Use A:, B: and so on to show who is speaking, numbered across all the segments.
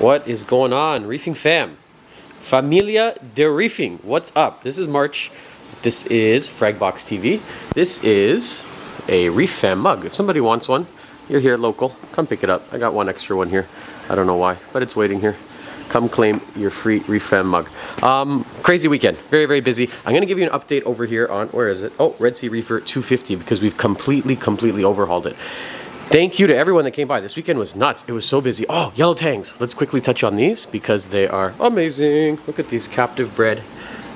A: What is going on, reefing fam? Familia de Reefing, what's up? This is March. This is Fragbox TV. This is a Reef Fam mug. If somebody wants one, you're here local, come pick it up. I got one extra one here. I don't know why, but it's waiting here. Come claim your free Reef Fam mug. Crazy weekend, very, very busy. I'm gonna give you an update over here on, where is it? Oh, Red Sea Reefer 250, because we've completely overhauled it. Thank you to everyone that came by. This weekend was nuts. It was so busy. Oh, yellow tangs. Let's quickly touch on these because they are amazing. Look at these captive bred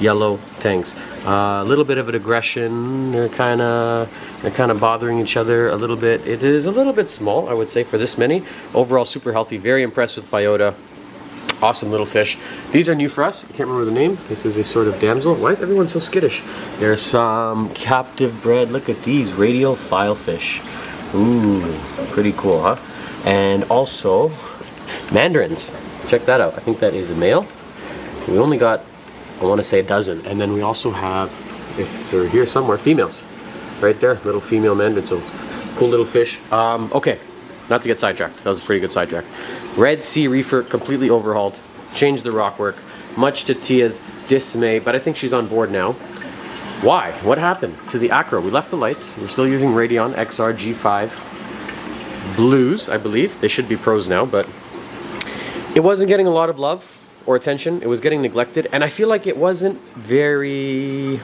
A: yellow tangs. A little bit of an aggression. They're kind of bothering each other a little bit. It is a little bit small, I would say, for this many. Overall, super healthy. Very impressed with biota. Awesome little fish. These are new for us. I can't remember the name. This is a sort of damsel. Why is everyone so skittish? There's some captive bred. Look at these radial filefish. Ooh, pretty cool, huh? And also, mandarins. Check that out. I think that is a male. We only got, I want to say, a dozen. And then we also have, if they're here somewhere, females. Right there, little female mandarin. So, cool little fish. Okay, not to get sidetracked. That was a pretty good sidetrack. Red Sea Reefer, completely overhauled. Changed the rock work. Much to Tia's dismay, but I think she's on board now. Why? What happened to the acro? We left the lights. We're still using Radion XR G5 blues, I believe. They should be pros now, but it wasn't getting a lot of love or attention. It was getting neglected, and I feel like it wasn't very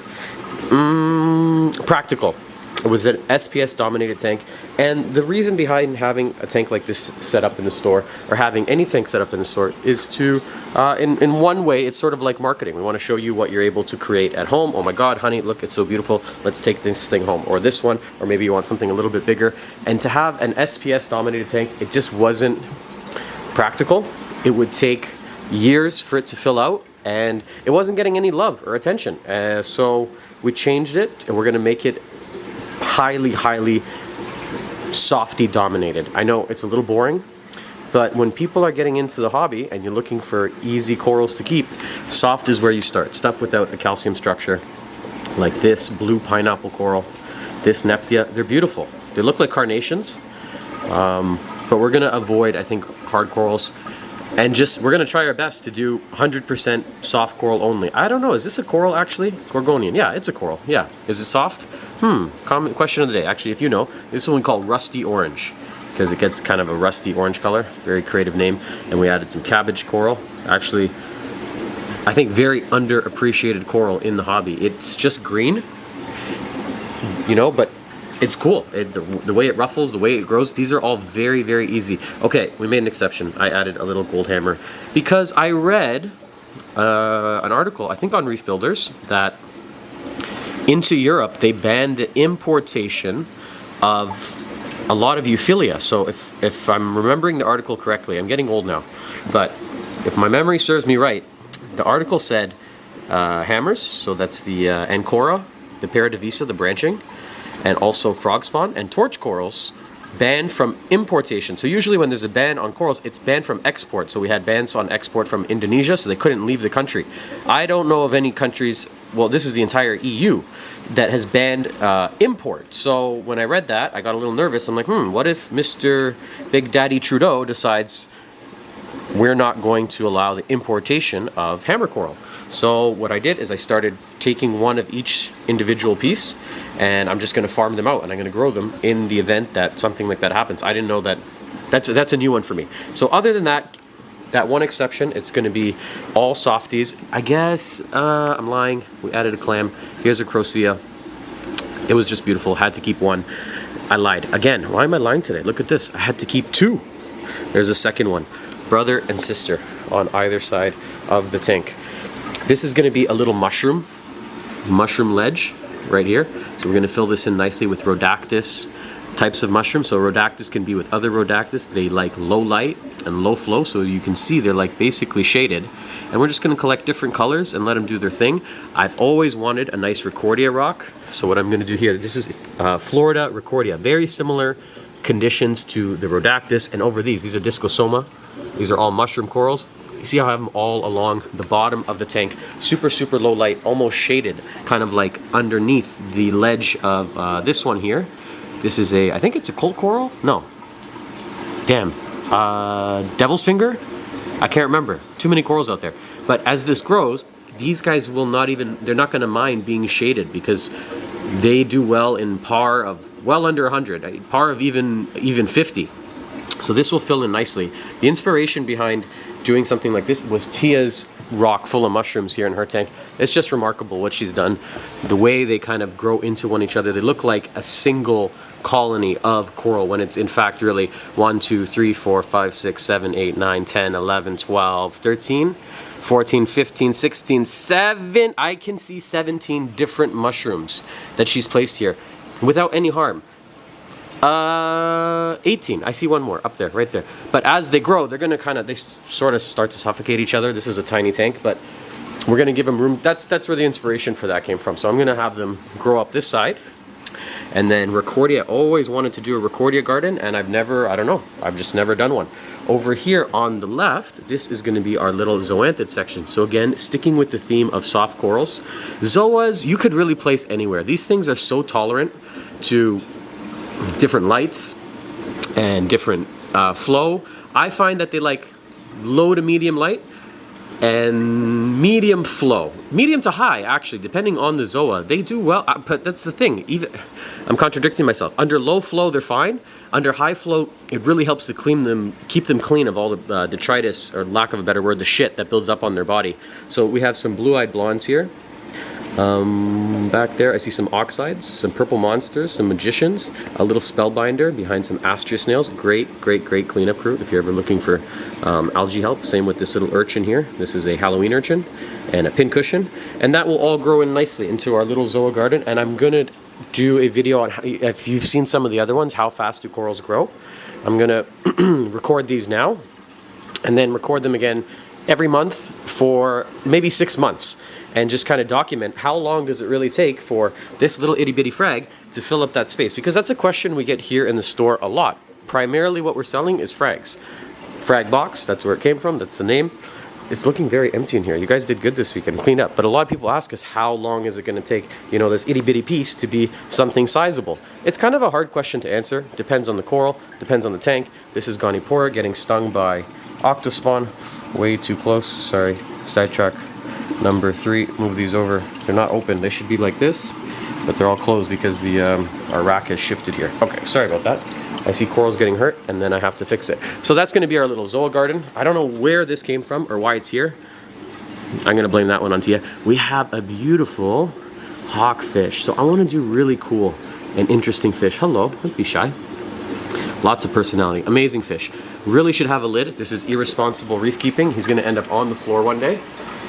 A: practical. It was an SPS dominated tank, and the reason behind having a tank like this set up in the store, or having any tank set up in the store, is to, in one way, it's sort of like marketing. We want to show you what you're able to create at home. Oh my god, honey, look, it's so beautiful. Let's take this thing home. Or this one, or maybe you want something a little bit bigger. And to have an SPS dominated tank, it just wasn't practical. It would take years for it to fill out, and it wasn't getting any love or attention. So we changed it, and we're going to make it highly softy dominated. I know it's a little boring, but when people are getting into the hobby and you're looking for easy corals to keep, soft is where you start. Stuff without a calcium structure, like this blue pineapple coral, this Nephthia, they're beautiful. They look like carnations, but we're gonna avoid, I think, hard corals, and we're gonna try our best to do 100% soft coral only. I don't know, is this a coral actually? Gorgonian, yeah, it's a coral, yeah. Is it soft? Comment question of the day. Actually, if you know, this one we call rusty orange because it gets kind of a rusty orange color. Very creative name. And we added some cabbage coral. Actually, I think very underappreciated coral in the hobby. It's just green, you know, but it's cool. The way it ruffles, the way it grows, these are all very easy. Okay, we made an exception. I added a little gold hammer because I read an article, I think on Reef Builders, that into Europe, they banned the importation of a lot of Euphilia. So if I'm remembering the article correctly, I'm getting old now, but if my memory serves me right, the article said hammers, so that's the Ancora, the Paradivisa, the branching, and also frog spawn, and torch corals banned from importation. So usually when there's a ban on corals, it's banned from export. So we had bans on export from Indonesia, so they couldn't leave the country. I don't know of any countries, well, this is the entire EU, that has banned import. So when I read that, I got a little nervous. I'm like, what if Mr. Big Daddy Trudeau decides we're not going to allow the importation of hammer coral? So what I did is I started taking one of each individual piece, and I'm just going to farm them out, and I'm going to grow them in the event that something like that happens. I didn't know that. That's a new one for me. So other than that one exception, it's going to be all softies. I guess I'm lying. We added a clam. Here's a crocea. It was just beautiful. Had to keep one. I lied. Again, why am I lying today? Look at this. I had to keep two. There's a second one. Brother and sister on either side of the tank. This is going to be a little mushroom ledge right here. So we're going to fill this in nicely with Rhodactis types of mushrooms. So Rhodactis can be with other Rhodactis. They like low light and low flow, so you can see they're like basically shaded. And we're just going to collect different colors and let them do their thing. I've always wanted a nice Rickordia rock. So what I'm going to do here, this is Florida Rickordia. Very similar conditions to the Rhodactis. And over these are Discosoma. These are all mushroom corals. You see how I have them all along the bottom of the tank. Super low light, almost shaded, kind of like underneath the ledge of this one here. This is I think it's a colt coral? No. Damn. Devil's finger? I can't remember. Too many corals out there. But as this grows, these guys will not even, they're not going to mind being shaded because they do well in par of well under 100, par of even 50. So this will fill in nicely. The inspiration behind doing something like this was Tia's rock full of mushrooms here in her tank. It's just remarkable what she's done. The way they kind of grow into one each other. They look like a single colony of coral when it's in fact really 1, 2, 3, 4, 5, 6, 7, 8, 9, 10, 11, 12, 13, 14, 15, 16, 7. I can see 17 different mushrooms that she's placed here without any harm. 18. I see one more up there, right there. But as they grow, they're gonna they sort of start to suffocate each other. This is a tiny tank, but we're gonna give them room. That's where the inspiration for that came from. So I'm gonna have them grow up this side. And then Recordia, always wanted to do a Recordia garden, and I've just never done one. Over here on the left, this is gonna be our little zoanthid section. So again, sticking with the theme of soft corals. Zoas, you could really place anywhere. These things are so tolerant to different lights and different flow. I find that they like low to medium light and medium flow, medium to high actually, depending on the zoa. They do well, but that's the thing. Even I'm contradicting myself. Under low flow, they're fine. Under high flow, it really helps to clean them, keep them clean of all the detritus, or lack of a better word, the shit that builds up on their body. So we have some blue-eyed blondes here. Back there, I see some oxides, some purple monsters, some magicians, a little spellbinder behind some astrea snails. Great cleanup crew if you're ever looking for algae help. Same with this little urchin here. This is a Halloween urchin and a pincushion. And that will all grow in nicely into our little zoa garden. And I'm gonna do a video on, if you've seen some of the other ones, how fast do corals grow. I'm gonna record these now and then record them again every month for maybe 6 months. And just kind of document how long does it really take for this little itty bitty frag to fill up that space, because that's a question we get here in the store a lot. Primarily what we're selling is frags. Frag box, that's where it came from, that's the name. It's looking very empty in here. You guys did good this weekend, cleaned up. But a lot of people ask us, how long is it going to take, you know, this itty bitty piece to be something sizable? It's kind of a hard question to answer. Depends on the coral, depends on the tank. This is Gonipora getting stung by octospawn. Way too close, sorry, sidetrack. Number 3, move these over. They're not open. They should be like this, but they're all closed because the our rack has shifted here. Okay, sorry about that. I see corals getting hurt, and then I have to fix it. So that's going to be our little zoa garden. I don't know where this came from or why it's here. I'm going to blame that one on Tia. We have a beautiful hawkfish. So I want to do really cool and interesting fish. Hello, don't be shy. Lots of personality. Amazing fish. Really should have a lid. This is irresponsible reef keeping. He's going to end up on the floor one day.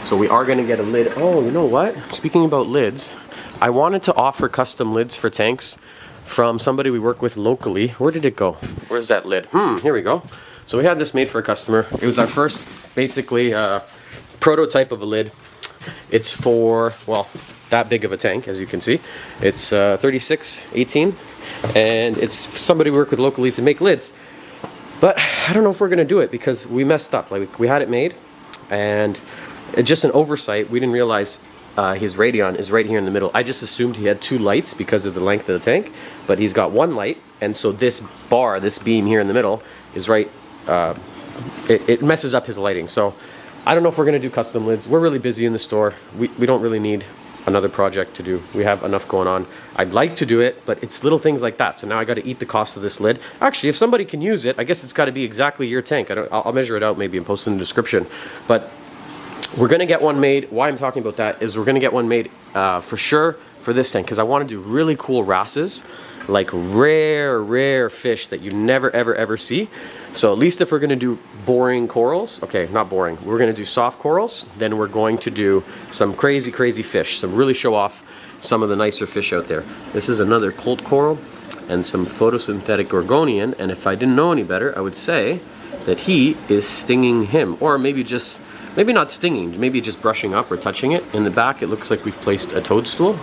A: So we are going to get a lid. Oh, you know what? Speaking about lids, I wanted to offer custom lids for tanks from somebody we work with locally. Where did it go? Where's that lid? Here we go. So we had this made for a customer. It was our first, basically, prototype of a lid. It's for, well, that big of a tank, as you can see. It's 3618, and it's somebody we work with locally to make lids. But I don't know if we're going to do it because we messed up. Like, we had it made, and just an oversight, we didn't realize his radion is right here in the middle. I just assumed he had 2 lights because of the length of the tank, but he's got 1 light, and so this bar, this beam here in the middle, is right, it messes up his lighting. So I don't know if we're going to do custom lids. We're really busy in the store. We don't really need another project to do. We have enough going on. I'd like to do it, but it's little things like that. So now I got to eat the cost of this lid. Actually, if somebody can use it, I guess it's got to be exactly your tank. I'll measure it out maybe and post it in the description. But we're going to get one made. Why I'm talking about that is we're going to get one made for sure for this tank, because I want to do really cool wrasses, like rare fish that you never ever see. So at least if we're going to do boring corals, okay, not boring, we're going to do soft corals, then we're going to do some crazy fish, some really show off some of the nicer fish out there. This is another colt coral and some photosynthetic gorgonian, and if I didn't know any better, I would say that he is stinging him, or maybe not stinging, maybe just brushing up or touching it. In the back, it looks like we've placed a toadstool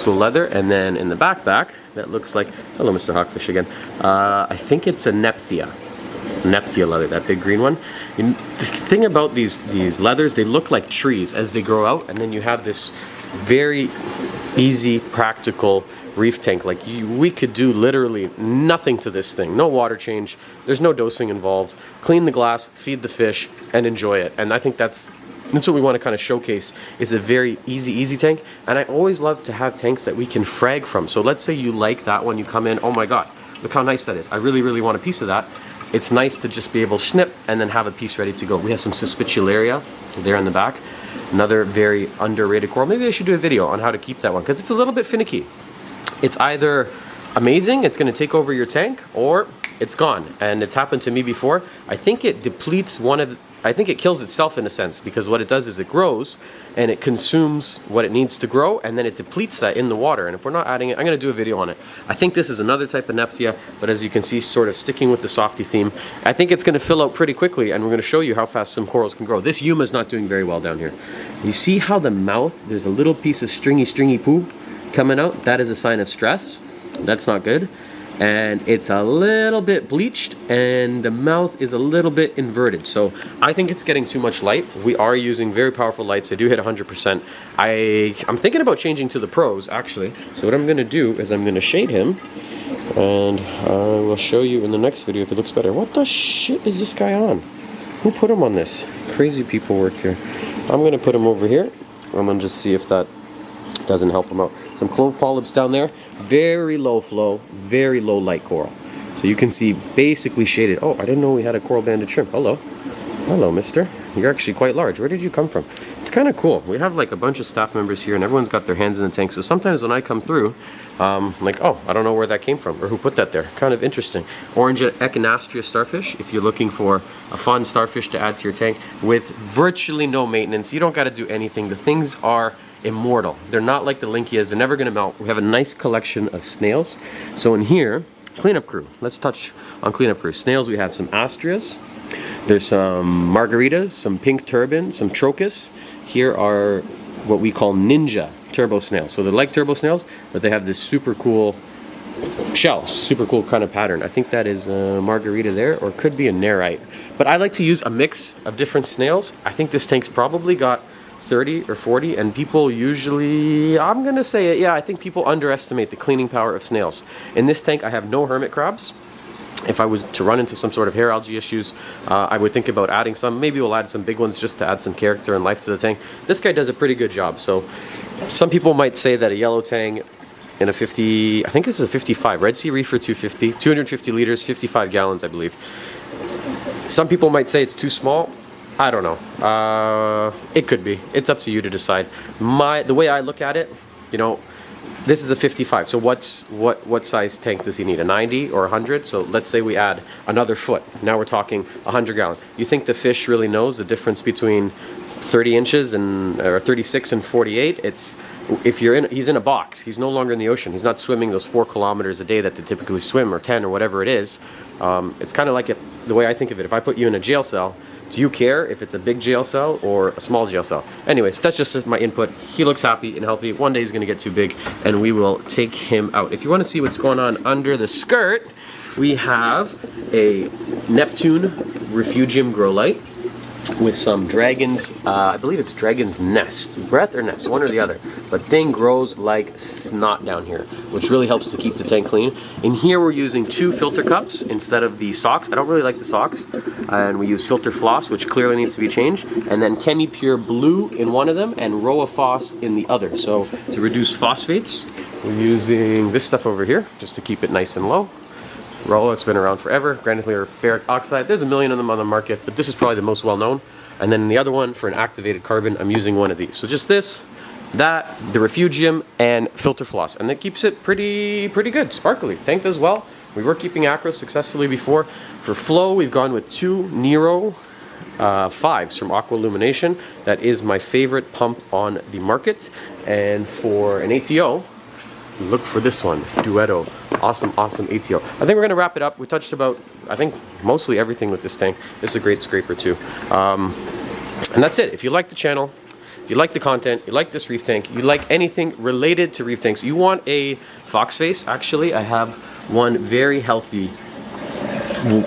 A: leather, and then in the back, that looks like, hello Mr. Hawkfish again, I think it's a Nephthia leather, that big green one. And the thing about these leathers, they look like trees as they grow out, and then you have this very easy, practical reef tank. Like we could do literally nothing to this thing. No water change. There's no dosing involved. Clean the glass, feed the fish, and enjoy it. And I think that's what we want to kind of showcase, is a very easy tank. And I always love to have tanks that we can frag from. So let's say you like that one, you come in, oh my God, look how nice that is. I really want a piece of that. It's nice to just be able to snip and then have a piece ready to go. We have some Suspiciularia there in the back. Another very underrated coral. Maybe I should do a video on how to keep that one, because it's a little bit finicky. It's either amazing, it's going to take over your tank, or it's gone. And it's happened to me before. I think it depletes I think it kills itself in a sense, because what it does is it grows and it consumes what it needs to grow, and then it depletes that in the water. And if we're not adding it, I'm going to do a video on it. I think this is another type of Nephthia, but as you can see, sort of sticking with the softy theme. I think it's going to fill out pretty quickly, and we're going to show you how fast some corals can grow. This Yuma is not doing very well down here. You see how the mouth, there's a little piece of stringy poo coming out? That is a sign of stress. That's not good. And it's a little bit bleached, and the mouth is a little bit inverted. So I think it's getting too much light. We are using very powerful lights. They do hit 100%. I'm thinking about changing to the pros, actually. So what I'm going to do is I'm going to shade him, and I will show you in the next video if it looks better. What the shit is this guy on? Who put him on this? Crazy people work here. I'm going to put him over here. I'm going to just see if that doesn't help him out. Some clove polyps down there. Very low flow, very low light coral. So you can see basically shaded. Oh, I didn't know we had a coral banded shrimp. Hello, mister. You're actually quite large. Where did you come from? It's kind of cool. We have like a bunch of staff members here, and everyone's got their hands in the tank. So sometimes when I come through, I'm like, oh, I don't know where that came from or who put that there. Kind of interesting. Orange echinastria starfish, if you're looking for a fun starfish to add to your tank with virtually no maintenance. You don't got to do anything. The things are immortal. They're not like the Linkias. They're never going to melt. We have a nice collection of snails. So in here, cleanup crew. Let's touch on cleanup crew. Snails, we have some astrias. There's some margaritas, some pink turban, some trochus. Here are what we call ninja turbo snails. So they're like turbo snails, but they have this super cool shell, super cool kind of pattern. I think that is a margarita there, or could be a nerite. But I like to use a mix of different snails. I think this tank's probably got 30 or 40, and people usually, I'm gonna say it, yeah, I think people underestimate the cleaning power of snails. In this tank, I have no hermit crabs. If I was to run into some sort of hair algae issues, I would think about adding some. Maybe we'll add some big ones just to add some character and life to the tank. This guy does a pretty good job. So some people might say that a yellow tang in a 50, I think this is a 55, Red Sea Reefer 250, 250 liters, 55 gallons, I believe. Some people might say it's too small. I don't know. It could be. It's up to you to decide. The way I look at it, you know, this is a 55. So what size tank does he need? A 90 or 100? So let's say we add another foot. Now we're talking 100 gallon. You think the fish really knows the difference between 30 inches and or 36 and 48? It's he's in a box. He's no longer in the ocean. He's not swimming those 4 kilometers a day that they typically swim, or 10 or whatever it is. It's kind of like the way I think of it. If I put you in a jail cell, do you care if it's a big jail cell or a small jail cell? Anyways, that's just my input. He looks happy and healthy. One day he's going to get too big, and we will take him out. If you want to see what's going on under the skirt, we have a Neptune Refugium grow light with some dragon's, I believe it's dragon's nest, breath or nest, one or the other. But thing grows like snot down here, which really helps to keep the tank clean. In here we're using 2 filter cups instead of the socks. I don't really like the socks. And we use filter floss, which clearly needs to be changed. And then Chemi Pure Blue in one of them and Roa Phos in the other. So to reduce phosphates, we're using this stuff over here just to keep it nice and low. Rolla, it's been around forever. Granular ferric oxide. There's a million of them on the market, but this is probably the most well-known. And then the other one, for an activated carbon, I'm using one of these. So just this, that, the Refugium, and filter floss. And that keeps it pretty good, sparkly. Tank does well. We were keeping acros successfully before. For flow, we've gone with 2 Nero 5s from Aqua Illumination. That is my favorite pump on the market. And for an ATO, look for this one, Duetto. Awesome ATO. I think we're going to wrap it up. We touched about, I think, mostly everything with this tank. This is a great scraper too. And that's it. If you like the channel, if you like the content, you like this reef tank, you like anything related to reef tanks, you want a fox face, actually, I have one very healthy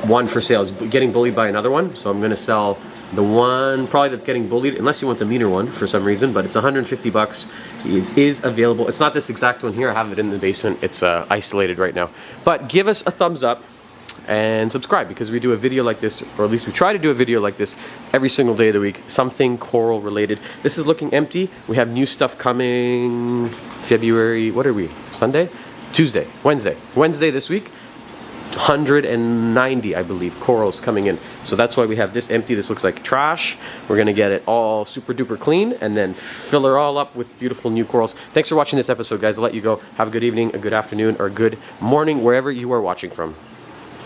A: one for sale. It's getting bullied by another one, so I'm going to sell the one probably that's getting bullied, unless you want the meaner one for some reason, but it's 150 bucks. is available. It's not this exact one here. I have it in the basement. It's isolated right now. But give us a thumbs up and subscribe, because we do a video like this, or at least we try to do a video like this every single day of the week, something coral related. This is looking empty. We have new stuff coming February, what are we, Sunday? Tuesday, Wednesday this week. 190, I believe, corals coming in. So that's why we have this empty. This looks like trash. We're gonna get it all super duper clean and then fill her all up with beautiful new corals. Thanks for watching this episode, guys. I'll let you go. Have a good evening, a good afternoon, or a good morning, wherever you are watching from.